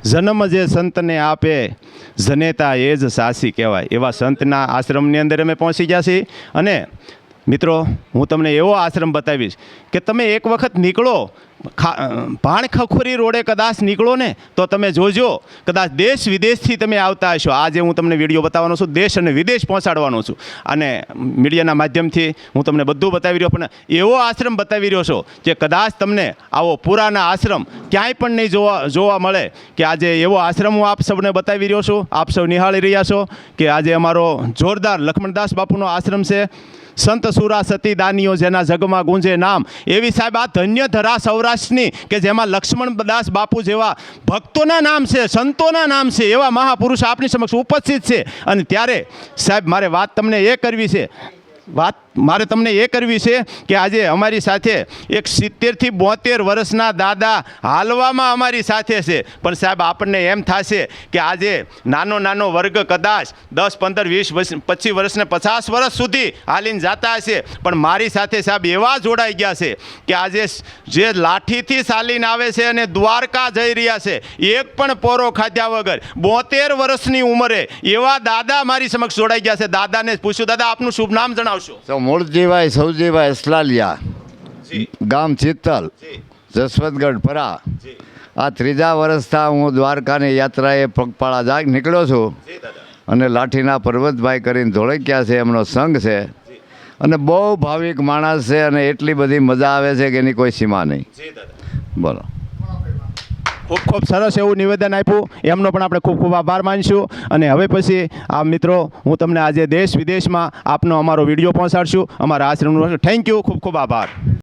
જન્મ જે સંતને આપે જનેતા એ જ સાસી કહેવાય એવા સંતના આશ્રમની અંદર અમે પહોંચી ગયા છીએ। અને મિત્રો હું તમને એવો આશ્રમ બતાવીશ કે તમે એક વખત નીકળો ભાણ ખખોરી રોડે કદાચ નીકળો ને તો તમે જોજો કદાચ દેશ વિદેશથી તમે આવતા હશો। આજે હું તમને વિડીયો બતાવવાનો છું, દેશ અને વિદેશ પહોંચાડવાનો છું અને મીડિયાના માધ્યમથી હું તમને બધું બતાવી રહ્યો, પણ એવો આશ્રમ બતાવી રહ્યો છો કે કદાચ તમને આવો પુરાના આશ્રમ ક્યાંય પણ નહીં જોવા મળે કે આજે એવો આશ્રમ હું આપ સૌને બતાવી રહ્યો છું। આપ સૌ નિહાળી રહ્યા છો કે આજે અમારો જોરદાર લક્ષ્મણદાસ બાપુનો આશ્રમ છે। સંત સુરા સતી દાનીઓ જેના જગમાં ગુંજે નામ, એવી સાહેબ આ ધન્ય ધરા સૌરાષ્ટ્રની કે જેમાં લક્ષ્મણદાસ બાપુ જેવા ભક્તોના નામ છે, સંતોના નામ છે, એવા મહાપુરુષ આપણી સમક્ષ ઉપસ્થિત છે। અને ત્યારે સાહેબ મારે વાત તમને એ કરવી છે કે આજે અમારી સાથે એક 70 થી 72 વર્ષના દાદા હાલવામાં અમારી સાથે છે, પણ સાહેબ આપણને એમ થશે કે આજે નાનો વર્ગ કદાચ 10, 15, 20, 25 વર્ષને 50 વર્ષ સુધી હાલીને જતા હશે, પણ મારી સાથે સાહેબ એવા જોડાઈ ગયા છે કે આજે જે લાઠીથી ચાલીને આવે છે અને દ્વારકા જઈ રહ્યા છે એક પણ પોરો ખાધ્યા વગર 72 વર્ષની ઉંમરે એવા દાદા મારી સમક્ષ જોડાઈ ગયા છે। દાદાને પૂછ્યું, દાદા આપનું શુભ નામ જણાવશો? મૂળજીભાઈ સૌજીભાઈ અસલાલિયા, ગામ ચિત્તલ, જસવંતગઢ પરા। આ 3જા વર્ષથી હું દ્વારકાની યાત્રાએ પગપાળા નીકળ્યો છું અને લાઠીના પર્વતભાઈ કરીને ધોળકિયા છે, એમનો સંઘ છે અને બહુ ભાવિક માણસ છે અને એટલી બધી મજા આવે છે કે એની કોઈ સીમા નહીં। બોલો, ખૂબ ખૂબ સરસ એવું નિવેદન આપ્યું, એમનો પણ આપણે ખૂબ ખૂબ આભાર માનીશું। અને હવે પછી આ મિત્રો હું તમને આજે દેશ વિદેશમાં આપનો અમારો વિડીયો પહોંચાડશું અમારા આશ્રમનો। થેન્ક યુ, ખૂબ ખૂબ આભાર।